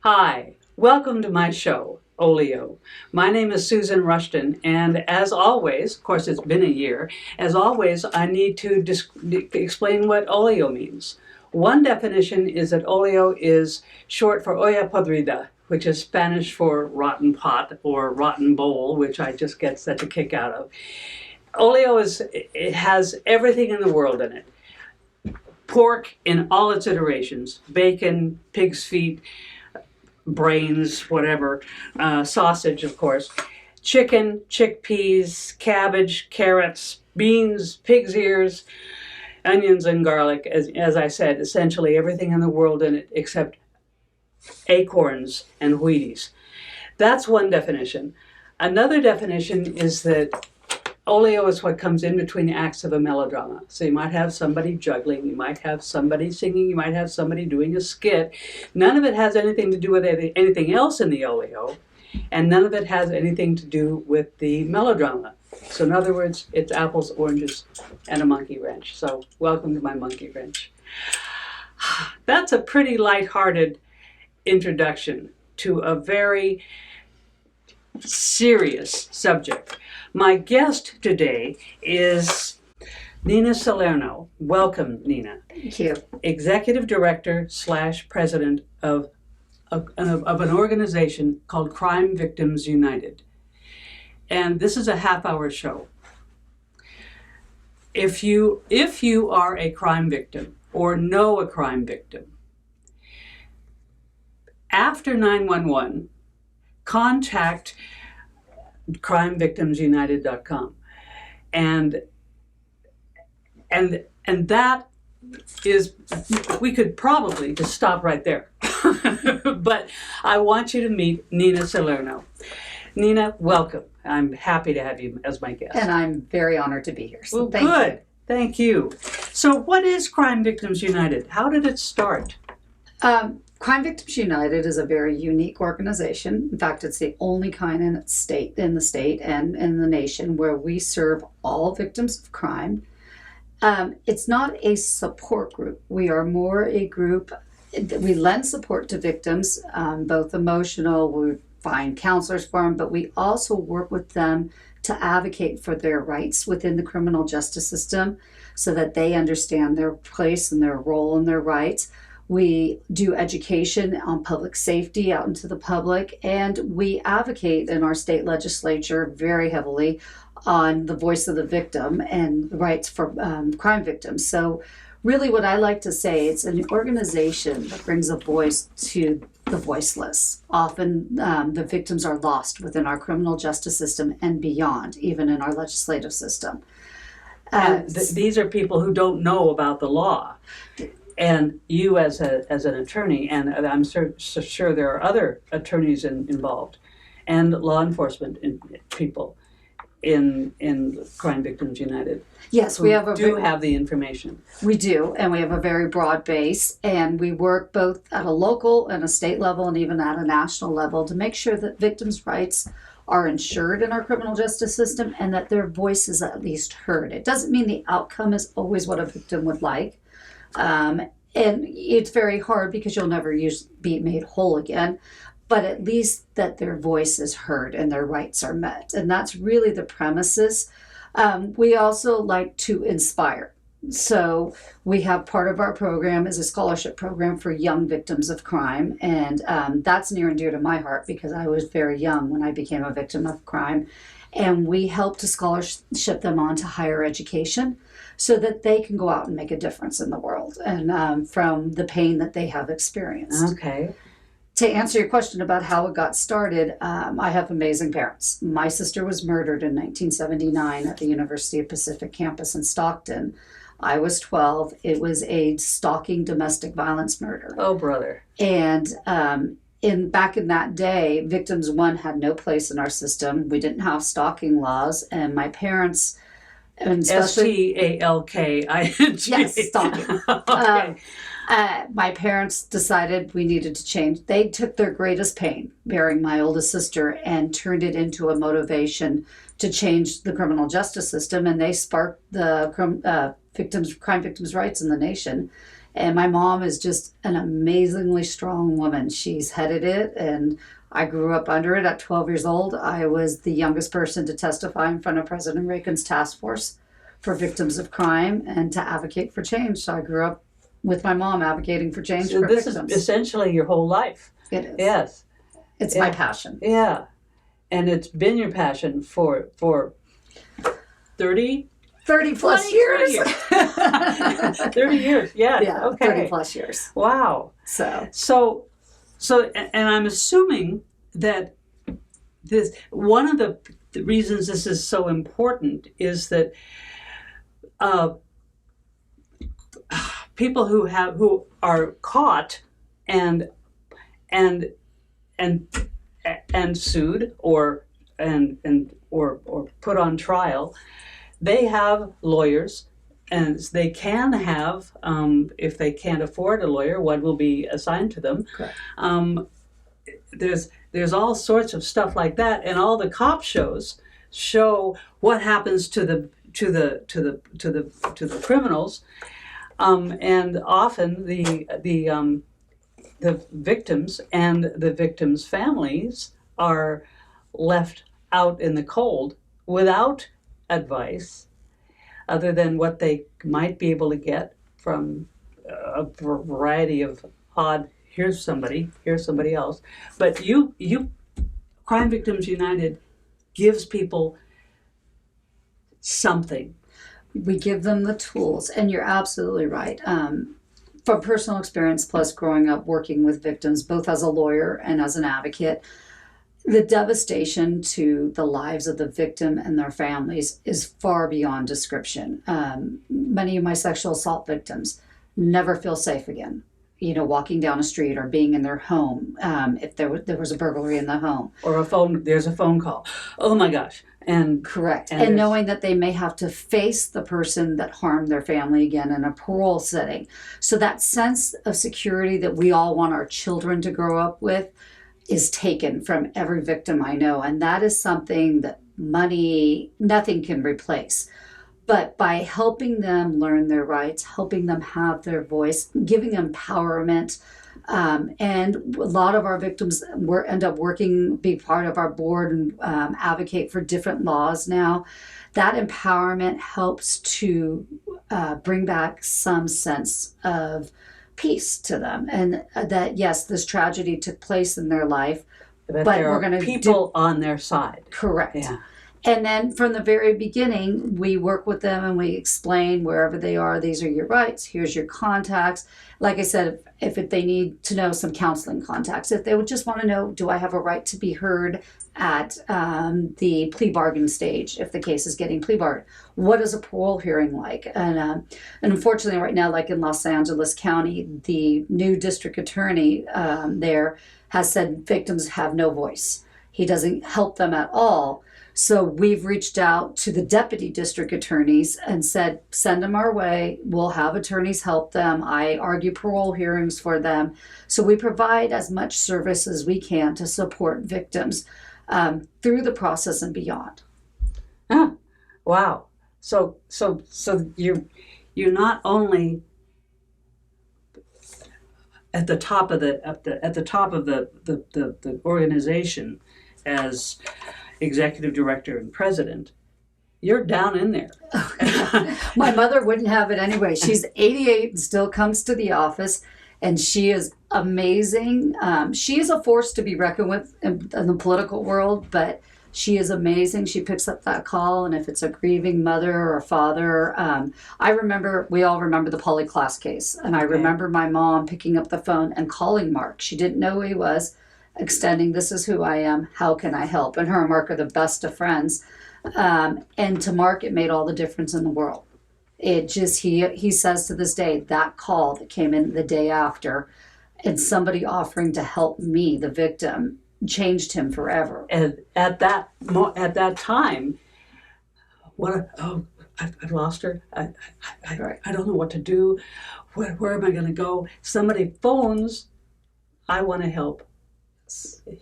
Hi, welcome to my show, Olio. My name is Susan Rushton, and as always, of course it's been a year, as always I need to explain what Olio means. One definition is that Olio is short for olla podrida, which is Spanish for rotten pot or rotten bowl, which I just get such a kick out of. Olio it has everything in the world in it. Pork in all its iterations, bacon, pig's feet, brains, whatever, sausage, of course, chicken, chickpeas, cabbage, carrots, beans, pig's ears, onions, and garlic. As I said, essentially everything in the world in it except acorns and Wheaties. That's one definition. Another definition is that Olio is what comes in between the acts of a melodrama. So you might have somebody juggling, you might have somebody singing, you might have somebody doing a skit. None of it has anything to do with anything else in the Olio, and none of it has anything to do with the melodrama. So in other words, it's apples, oranges, and a monkey wrench. So welcome to my monkey wrench. That's a pretty lighthearted introduction to a very serious subject. My guest today is Nina Salerno. Welcome, Nina. Thank you. Executive Director / President of an organization called Crime Victims United. And this is a half-hour show. If you are a crime victim or know a crime victim, after 911, contact crimevictimsunited.com, and that is, we could probably just stop right there. But I want you to meet Nina Salerno. Nina, welcome. I'm happy to have you as my guest. And I'm very honored to be here. So well, thank good. you. Thank you. So what is Crime Victims United? How did it start? Crime Victims United is a very unique organization. In fact, it's the only kind in the state and in the nation where we serve all victims of crime. It's not a support group. We are more a group. We lend support to victims, both emotional. We find counselors for them, but we also work with them to advocate for their rights within the criminal justice system so that they understand their place and their role and their rights. We do education on public safety out into the public, and we advocate in our state legislature very heavily on the voice of the victim and the rights for crime victims. So really what I like to say, it's an organization that brings a voice to the voiceless. Often the victims are lost within our criminal justice system and beyond, even in our legislative system. These are people who don't know about the law. And you as an attorney, and I'm sure there are other attorneys involved, and law enforcement people in Crime Victims United. Yes, we have have the information. We do, and we have a very broad base, and we work both at a local and a state level and even at a national level to make sure that victims' rights are ensured in our criminal justice system and that their voice is at least heard. It doesn't mean the outcome is always what a victim would like. And it's very hard because you'll never be made whole again, but at least that their voice is heard and their rights are met. And that's really the premises. We also like to inspire. So we have part of our program is a scholarship program for young victims of crime. And that's near and dear to my heart because I was very young when I became a victim of crime. And we help to scholarship them on to higher education so that they can go out and make a difference in the world and from the pain that they have experienced. Okay. To answer your question about how it got started, I have amazing parents. My sister was murdered in 1979 at the University of Pacific campus in Stockton. I was 12. It was a stalking domestic violence murder. Oh, brother. And back in that day, victims one had no place in our system. We didn't have stalking laws, and my parents, and especially STALKING. yes, stalking. Okay. My parents decided we needed to change. They took their greatest pain, burying my oldest sister, and turned it into a motivation to change the criminal justice system, and they sparked the crime victims' rights in the nation. And my mom is just an amazingly strong woman. She's headed it, and I grew up under it. At 12 years old, I was the youngest person to testify in front of President Reagan's task force for victims of crime and to advocate for change. So I grew up with my mom advocating for change So for this victims. is essentially your whole life. It is. Yes. It's Yeah. my passion. Yeah. And it's been your passion for 30 30 plus 23 years. years. 30 years. Yes. Yeah, Okay. 30 plus years. Wow. So, And I'm assuming that this, one of the reasons this is so important is that people who are caught and sued or put on trial, they have lawyers, and they can have, if they can't afford a lawyer, one will be assigned to them. Correct. There's all sorts of stuff like that, and all the cop shows show what happens to the criminals, and often the victims and the victims' families are left out in the cold without advice other than what they might be able to get from a variety of odd, here's somebody else. But you Crime Victims United gives people something. we give them the tools, and you're absolutely right. From personal experience, plus growing up working with victims, both as a lawyer and as an advocate, the devastation to the lives of the victim and their families is far beyond description. Many of my sexual assault victims never feel safe again. You know, walking down a street or being in their home, if there was a burglary in the home. Or there's a phone call. Oh my gosh. And correct. And And knowing that they may have to face the person that harmed their family again in a parole setting. So that sense of security that we all want our children to grow up with is taken from every victim I know. And that is something that money, nothing can replace. But by helping them learn their rights, helping them have their voice, giving them empowerment, and a lot of our victims end up working, be part of our board and advocate for different laws now. That empowerment helps to bring back some sense of peace to them, and that yes, this tragedy took place in their life, but there we're are going to people on their side. Correct. Yeah. And then from the very beginning, we work with them and we explain wherever they are, these are your rights, here's your contacts. Like I said, if they need to know some counseling contacts, if they would just want to know, do I have a right to be heard at the plea bargain stage if the case is getting plea bargained? What is a parole hearing like? And unfortunately right now, like in Los Angeles County, the new district attorney there has said victims have no voice. He doesn't help them at all. So we've reached out to the deputy district attorneys and said, send them our way. We'll have attorneys help them. I argue parole hearings for them. So we provide as much service as we can to support victims through the process and beyond. Huh. Wow. So you're not only at the top of the organization as executive director and president, you're down in there. My mother wouldn't have it anyway. She's 88 and still comes to the office, and she is amazing. She is a force to be reckoned with in the political world, but she is amazing. She picks up that call, and if it's a grieving mother or father, we all remember the Polly Klaas case, and I remember my mom picking up the phone and calling Mark. She didn't know who he was, extending, this is who I am, how can I help? And her and Mark are the best of friends. And to Mark, it made all the difference in the world. It just, he says to this day, that call that came in the day after, and somebody offering to help me, the victim, changed him forever. And at that time, I've lost her. I don't know what to do. Where am I going to go? Somebody phones, I want to help.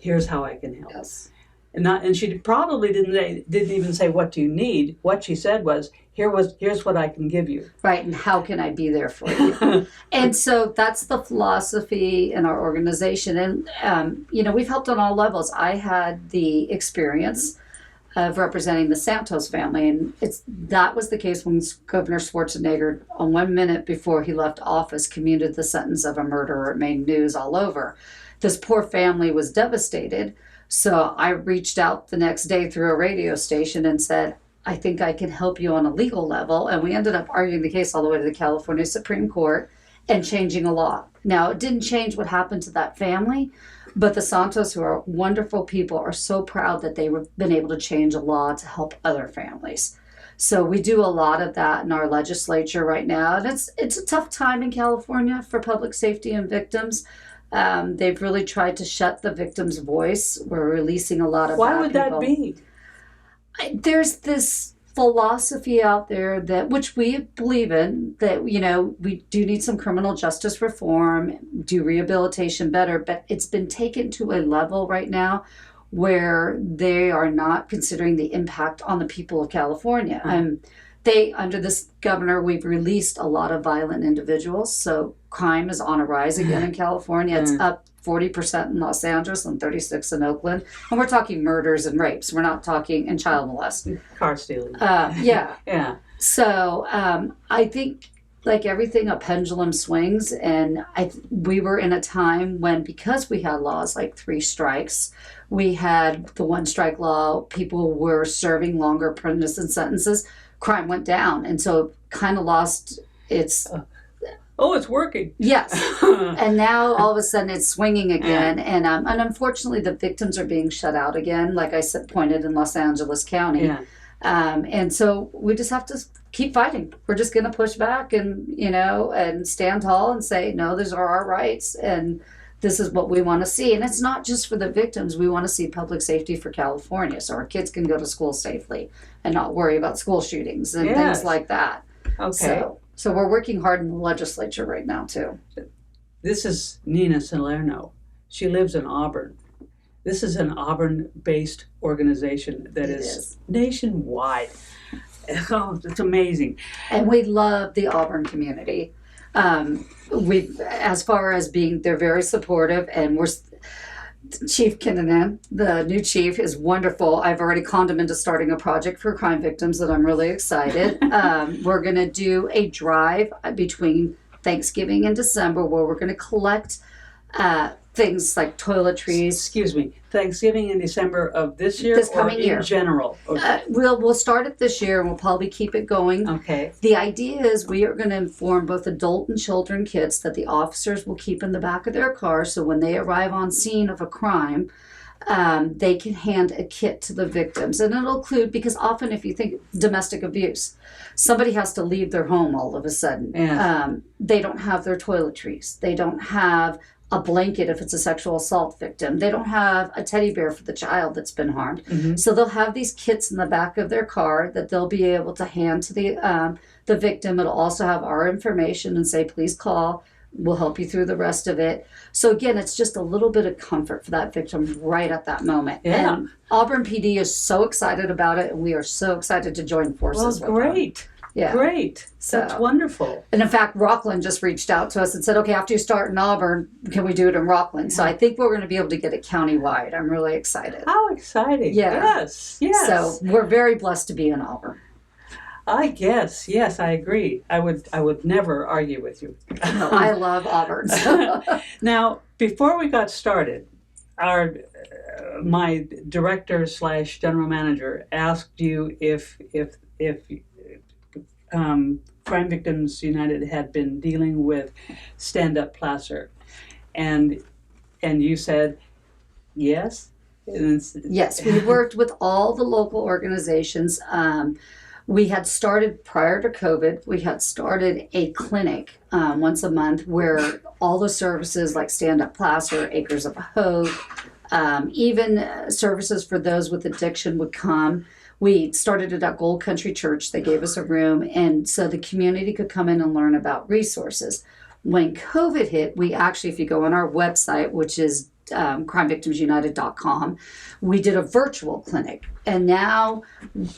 Here's how I can help. Yes. And she probably didn't even say, what do you need? What she said was, here's what I can give you. Right, and how can I be there for you? And so that's the philosophy in our organization. And, we've helped on all levels. I had the experience of representing the Santos family, and that was the case when Governor Schwarzenegger, on 1 minute before he left office, commuted the sentence of a murderer. It made news all over. This poor family was devastated. So I reached out the next day through a radio station and said, I think I can help you on a legal level. And we ended up arguing the case all the way to the California Supreme Court and changing a law. Now, it didn't change what happened to that family, but the Santos, who are wonderful people, are so proud that they've been able to change a law to help other families. So we do a lot of that in our legislature right now. And it's a tough time in California for public safety and victims. They've really tried to shut the victim's voice. We're releasing a lot of Why bad would people. that be? There's this philosophy out there that, which we believe in, that, we do need some criminal justice reform, do rehabilitation better, but it's been taken to a level right now where they are not considering the impact on the people of California. Under this governor, we've released a lot of violent individuals. So crime is on a rise again in California. It's up 40% in Los Angeles and 36% in Oakland. And we're talking murders and rapes. We're not talking, and child molest. Car stealing. Yeah. Yeah. So I think, like everything, a pendulum swings. And we were in a time when, because we had laws like 3 strikes, we had the 1 strike law, people were serving longer prison sentences, crime went down. And so it kind of lost its... it's working. Yes. And now all of a sudden it's swinging again. And unfortunately the victims are being shut out again, like I said, pointed in Los Angeles County. Yeah. And so we just have to keep fighting. We're just going to push back and, and stand tall and say, no, these are our rights. And this is what we want to see. And it's not just for the victims. We want to see public safety for California so our kids can go to school safely and not worry about school shootings and things like that. Okay. So we're working hard in the legislature right now, too. This is Nina Salerno. She lives in Auburn. This is an Auburn-based organization that is nationwide. Oh, it's amazing. And we love the Auburn community. As far as they're very supportive, and Chief Kinnanen, the new chief, is wonderful. I've already conned him into starting a project for crime victims that I'm really excited. We're going to do a drive between Thanksgiving and December where we're going to collect things like toiletries. Excuse me. Thanksgiving in December of this year, This coming or year. In general? Okay. We'll start it this year and we'll probably keep it going. Okay. The idea is we are going to inform both adult and children kits that the officers will keep in the back of their car, so when they arrive on scene of a crime, they can hand a kit to the victims. And it'll include, because often if you think domestic abuse, somebody has to leave their home all of a sudden. Yeah. They don't have their toiletries. They don't have a blanket if it's a sexual assault victim. They don't have a teddy bear for the child that's been harmed. Mm-hmm. So they'll have these kits in the back of their car that they'll be able to hand to the victim. It'll also have our information and say, please call. We'll help you through the rest of it. So again, it's just a little bit of comfort for that victim right at that moment. Yeah. And Auburn PD is so excited about it, and we are so excited to join forces with them. Great. Yeah. Great. So- That's wonderful. And in fact, Rockland just reached out to us and said, okay, after you start in Auburn, can we do it in Rockland? So I think we're going to be able to get it countywide. I'm really excited. How exciting. Yeah. Yes. Yes. So we're very blessed to be in Auburn. I guess. Yes, I agree. I would never argue with you. No, I love Auburn. Now, before we got started, my director / general manager asked you if Crime Victims United had been dealing with stand-up placer, and you said yes. Yes, we worked with all the local organizations. We had started, prior to COVID, we had started a clinic once a month where all the services like stand-up placer, Acres of Hope, even services for those with addiction would come. We started it at Gold Country Church. They gave us a room, and so the community could come in and learn about resources. When COVID hit, we actually, if you go on our website, which is crimevictimsunited.com, we did a virtual clinic. And now,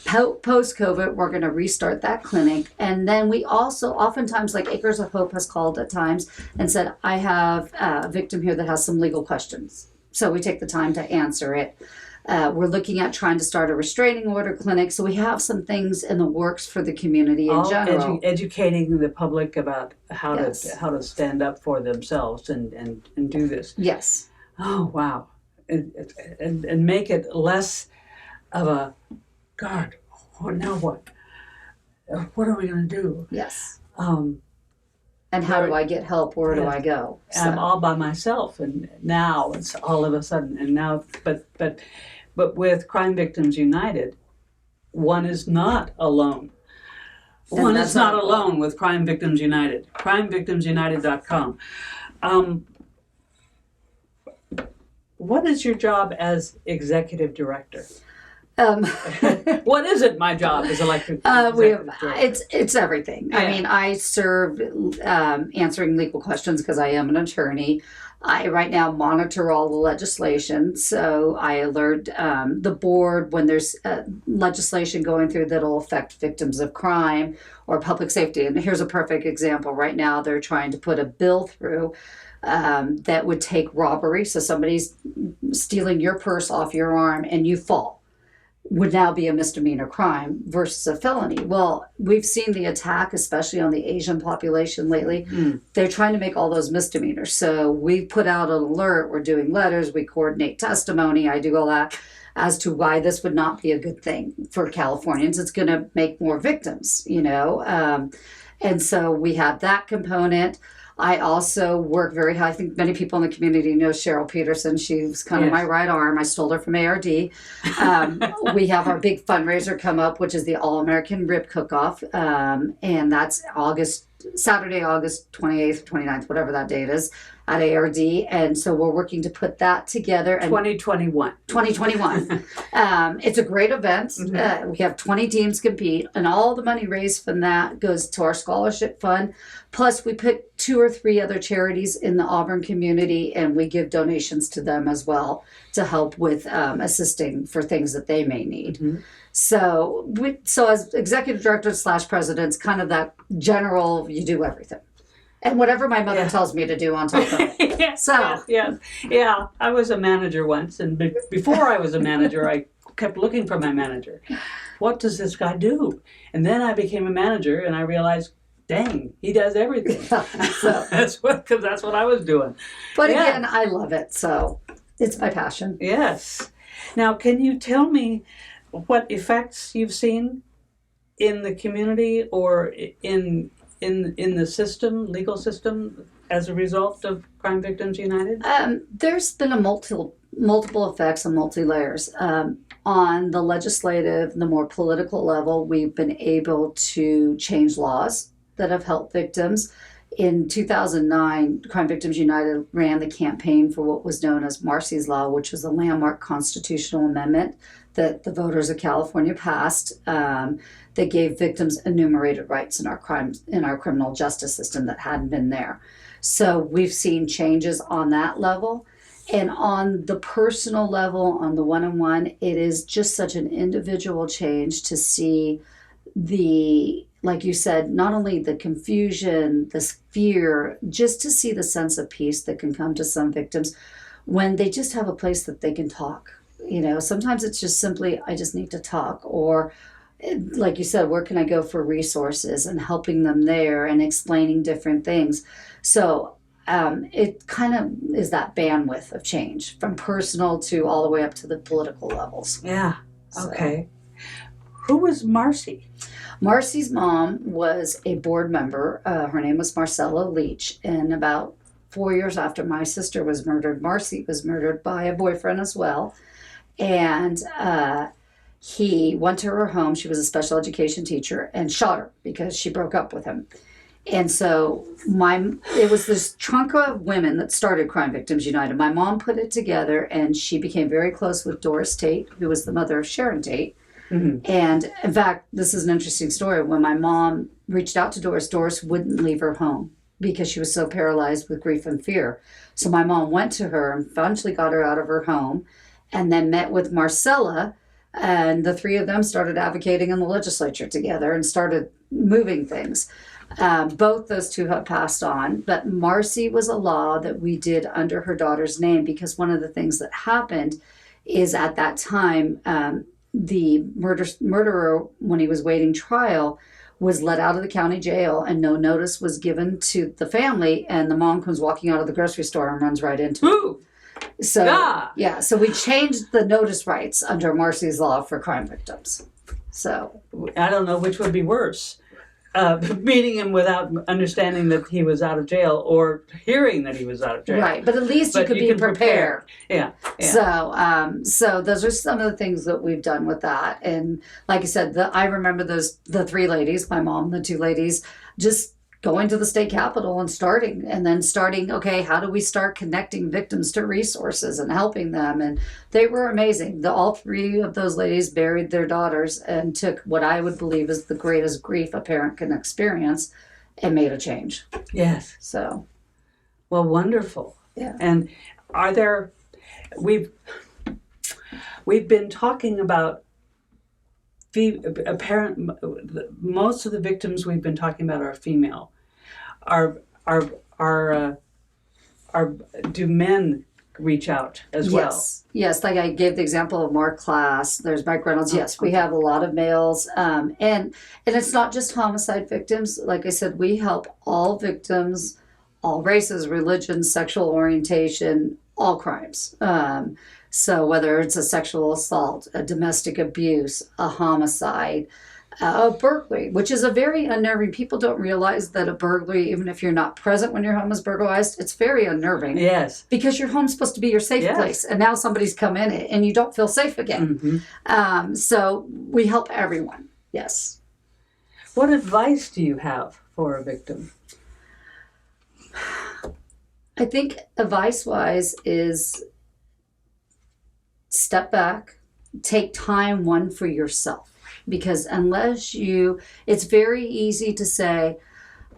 post-COVID, we're going to restart that clinic. And then we also, oftentimes, like Acres of Hope has called at times and said, I have a victim here that has some legal questions. So we take the time to answer it. We're looking at trying to start a restraining order clinic. So we have some things in the works for the community in general. Educating the public about how Yes. to stand up for themselves and do this. Yes. Oh, wow. And make it less of a, God, now what? What are we going to do? Yes. Um, And how do I get help? Where do Yeah. I go? I'm all by myself, and now it's all of a sudden, and now, but with Crime Victims United, one is not alone. And One that's is not our goal. alone with Crime Victims United. CrimeVictimsUnited.com. What is your job as executive director? What is it? My job as elected we have, executive director. it's everything. I Yeah. mean, I serve answering legal questions because I am an attorney. I right now monitor all the legislation, so I alert the board when there's legislation going through that'll affect victims of crime or public safety. And here's a perfect example. Right now, they're trying to put a bill through that would take robbery. So somebody's stealing your purse off your arm and you fall. Would now be a misdemeanor crime versus a felony. Well, we've seen the attack, especially on the Asian population lately. They're trying to make all those misdemeanors. So we put out an alert. We're doing letters. We coordinate testimony. I do all that as to why this would not be a good thing for Californians. It's going to make more victims, you know. And so we have that component. I also work very high. I think many people in the community know Cheryl Peterson. She was kind of Yes. my right arm. I stole her from ARD. We have our big fundraiser come up, which is the All American Rib Cook-Off. And that's Saturday, August 28th, 29th, whatever that date is, at ARD. And so we're working to put that together. And 2021. 2021. It's a great event. We have 20 teams compete, and all the money raised from that goes to our scholarship fund. Plus, we pick 2 or 3 other charities in the Auburn community, and we give donations to them as well to help with assisting for things that they may need. So as executive director / president, kind of that general, you do everything. And whatever my mother Yeah. tells me to do on top of it. Yes, So- yes. Yeah, I was a manager once, and before I was a manager, I kept looking for my manager. What does this guy do? And then I became a manager, and I realized, dang, he does everything. So- that's what I was doing. But Yeah. again, I love it. So it's my passion. Yes. Now, can you tell me what effects you've seen in the community or in the system, legal system, as a result of Crime Victims United? There's been a multiple effects and multi-layers. On the legislative, the more political level, we've been able to change laws that have helped victims. In 2009, Crime Victims United ran the campaign for what was known as Marsy's Law, which was a landmark constitutional amendment that the voters of California passed that gave victims enumerated rights in our criminal justice system that hadn't been there. So we've seen changes on that level. And on the personal level, on the one-on-one, it is just such an individual change to see like you said, not only the confusion, the fear, just to see the sense of peace that can come to some victims when they just have a place that they can talk. You know, sometimes it's just simply, I just need to talk, or like you said, where can I go for resources, and helping them there and explaining different things. So it kind of is that bandwidth of change from personal to all the way up to the political levels. Yeah. So- Okay. Who was Marcy? Marcy's mom was a board member. Her name was Marcella Leach. And about 4 years after my sister was murdered, Marcy was murdered by a boyfriend as well. And he went to her home. She was a special education teacher, and shot her because she broke up with him. And so it was this trunk of women that started Crime Victims United. My mom put it together, and she became very close with Doris Tate, who was the mother of Sharon Tate. And in fact, this is an interesting story. When my mom reached out to Doris, Doris wouldn't leave her home. because she was so paralyzed with grief and fear. So my mom went to her and eventually got her out of her home and then met with Marcella. And the three of them started advocating in the legislature together and started moving things. Both those two have passed on, but Marcy was a law that we did under her daughter's name because one of the things that happened is at that time, the murderer, when he was waiting trial, was let out of the county jail and no notice was given to the family, and the mom comes walking out of the grocery store and runs right into it. Ooh, So ah, yeah, so we changed the notice rights under Marcy's law for crime victims. So I don't know which would be worse. Meeting him without understanding that he was out of jail or hearing that he was out of jail. right, but at least you But could you be can prepared. Yeah, yeah. So those are some of the things that we've done with that. And like I said, I remember the three ladies, my mom, the two ladies, just going to the state capitol and starting, okay, how do we start connecting victims to resources and helping them? And they were amazing. All three of those ladies buried their daughters and took what I would believe is the greatest grief a parent can experience and made a change. Yes. So, Well, wonderful. yeah. And are there, we've been talking about most of the victims we've been talking about are female. Do men reach out as well? Yes. Like I gave the example of Mark Class. There's Mike Reynolds. Yes, we have a lot of males, and it's not just homicide victims. Like I said, we help all victims, all races, religions, sexual orientation, all crimes. So whether it's a sexual assault, a domestic abuse, a homicide, a burglary, which is a very unnerving. People don't realize that a burglary, even if you're not present when your home is burglarized, it's very unnerving. Yes. Because your home's supposed to be your safe Yes. place, and now somebody's come in it, and you don't feel safe again. Mm-hmm. So we help everyone. Yes. What advice do you have for a victim? I think advice-wise is step back, take time for yourself. Because it's very easy to say,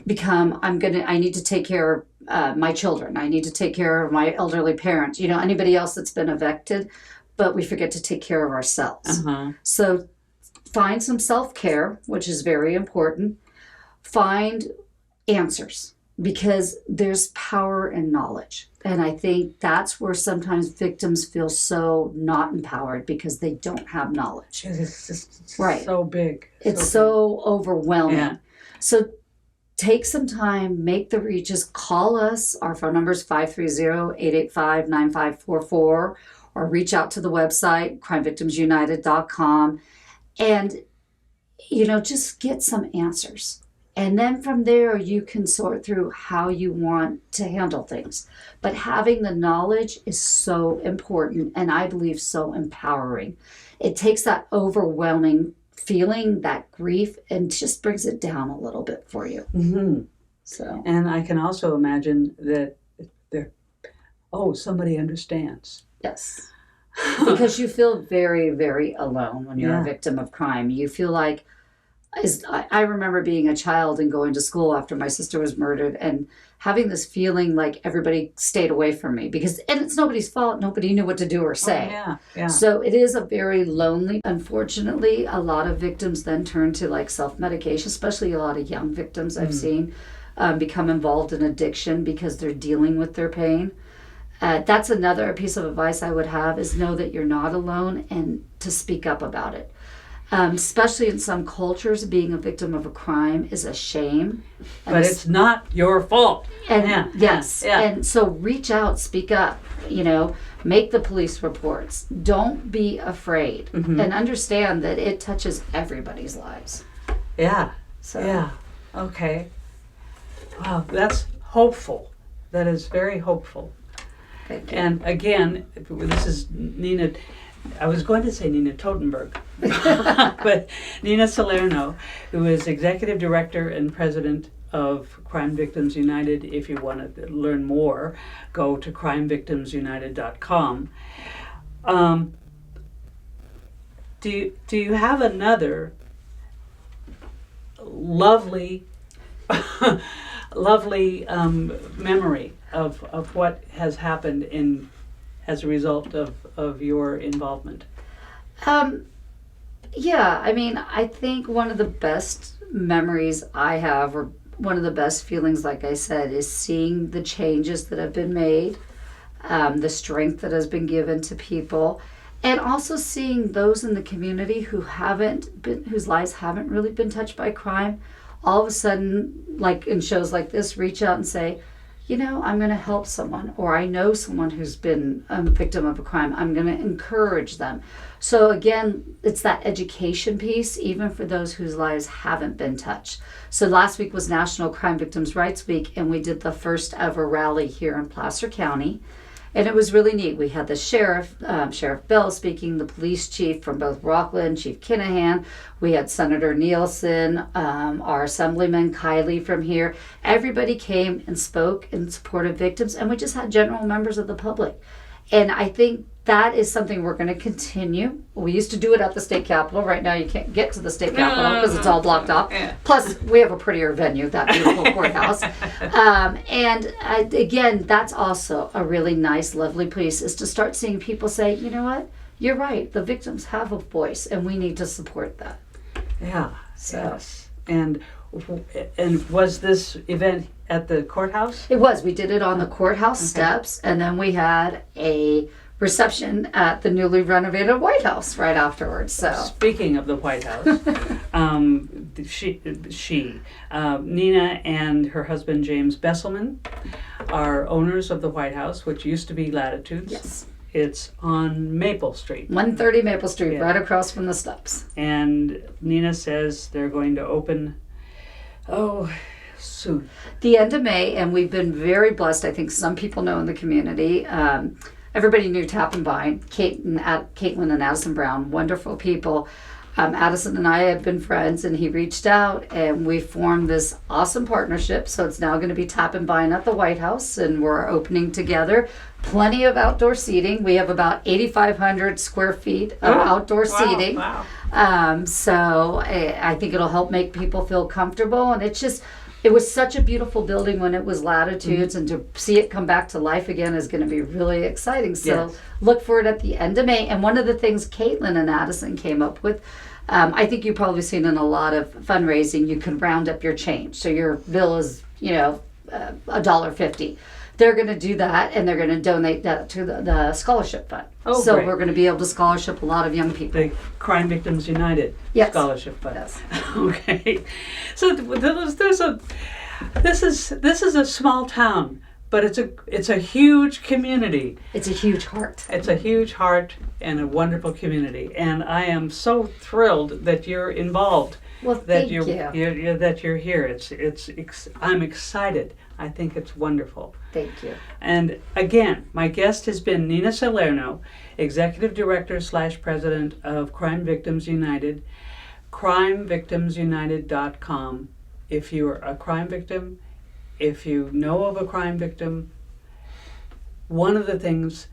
I need to take care of my children. I need to take care of my elderly parents, anybody else that's been evicted, but we forget to take care of ourselves. Uh-huh. So find some self-care, which is very important. Find answers, because there's power in knowledge. And I think that's where sometimes victims feel so not empowered because they don't have knowledge. It's just Right. so big. It's so overwhelming. Yeah. So take some time, make the reaches, call us. Our phone number is 530-885-9544, or reach out to the website, crimevictimsunited.com, and, just get some answers. And then from there, you can sort through how you want to handle things. But having the knowledge is so important, and I believe so empowering. It takes that overwhelming feeling, that grief, and just brings it down a little bit for you. Mm-hmm. So, And I can also imagine that somebody understands. yes. Because you feel very, very alone when you're Yeah. a victim of crime. You feel like, I remember being a child and going to school after my sister was murdered and having this feeling like everybody stayed away from me and it's nobody's fault. Nobody knew what to do or say. Oh, yeah. So it is a very lonely. Unfortunately, a lot of victims then turn to like self-medication, especially a lot of young victims I've seen become involved in addiction because they're dealing with their pain. That's another piece of advice I would have, is know that you're not alone and to speak up about it. Especially in some cultures, being a victim of a crime is a shame. But it's not your fault. And Yeah, yes, yeah. and so reach out, speak up, make the police reports. Don't be afraid, Mm-hmm. and understand that it touches everybody's lives. Yeah. So Yeah. Okay. Wow, that's hopeful. That is very hopeful. thank you. And again, this is Nina. I was going to say Nina Totenberg, but Nina Salerno, who is Executive Director and President of Crime Victims United. If you want to learn more, go to crimevictimsunited.com. Do you have another lovely lovely memory of what has happened as a result of your involvement? Yeah, I mean, I think one of the best memories I have, or one of the best feelings, like I said, is seeing the changes that have been made, the strength that has been given to people, and also seeing those in the community whose lives haven't really been touched by crime, all of a sudden, like in shows like this, reach out and say, I'm going to help someone, or I know someone who's been a victim of a crime. I'm going to encourage them. So again, it's that education piece, even for those whose lives haven't been touched. So last week was National Crime Victims' Rights Week, and we did the first ever rally here in Placer County. And it was really neat. We had the Sheriff Bell speaking, the police chief from both Rockland, Chief Kinahan. We had Senator Nielsen, our Assemblyman Kiley from here. Everybody came and spoke in support of victims, and we just had general members of the public. And I think that is something we're going to continue. We used to do it at the state capitol. Right now you can't get to the state capitol because it's all blocked off. Yeah. Plus, we have a prettier venue, that beautiful courthouse. Again, that's also a really nice, lovely piece, is to start seeing people say, you know what, you're right. The victims have a voice, and we need to support that. Yeah. So. Yes. And was this event at the courthouse? It was. We did it on the courthouse steps, and then we had a reception at the newly renovated White House right afterwards. So Speaking of the White House, Nina and her husband James Besselman are owners of the White House, which used to be Latitudes. yes, It's on Maple Street. 130 Maple Street, Yeah. right across from the steps. And Nina says they're going to open, soon. The end of May, and we've been very blessed. I think some people know in the community. Everybody knew Tap and Bind, Caitlin and Addison Brown, wonderful people. Addison and I have been friends, and he reached out, and we formed this awesome partnership. So it's now going to be Tap and Bind at the White House, and we're opening together. Plenty of outdoor seating. We have about 8,500 square feet of outdoor seating. Wow. So I think it'll help make people feel comfortable, and it was such a beautiful building when it was Latitudes, and to see it come back to life again is going to be really exciting. So Yes. look for it at the end of May. And one of the things Caitlin and Addison came up with, I think you've probably seen in a lot of fundraising, you can round up your change. So your bill is, $1.50. They're going to do that, and they're going to donate that to the scholarship fund. Oh, so great. we're going to be able to scholarship a lot of young people. The Crime Victims United Yes. Scholarship Fund. Yes. Okay. So this is a small town, but it's a huge community. It's a huge heart. It's a huge heart and a wonderful community, and I am so thrilled that you're involved. Well, That thank you. that you're here. I'm excited. I think it's wonderful. Thank you. And again, my guest has been Nina Salerno, Executive Director / President of Crime Victims United, crimevictimsunited.com. If you're a crime victim, if you know of a crime victim, one of the things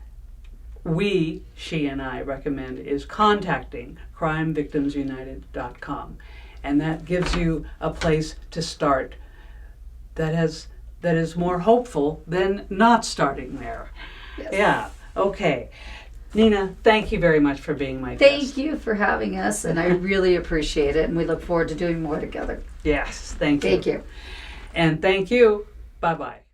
she and I recommend is contacting crimevictimsunited.com. And that gives you a place to start that is more hopeful than not starting there. Yes. Yeah. Okay. Nina, thank you very much for being my guest. Thank you for having us, and I really appreciate it, and we look forward to doing more together. Yes, thank you. Thank you. And thank you. Bye-bye.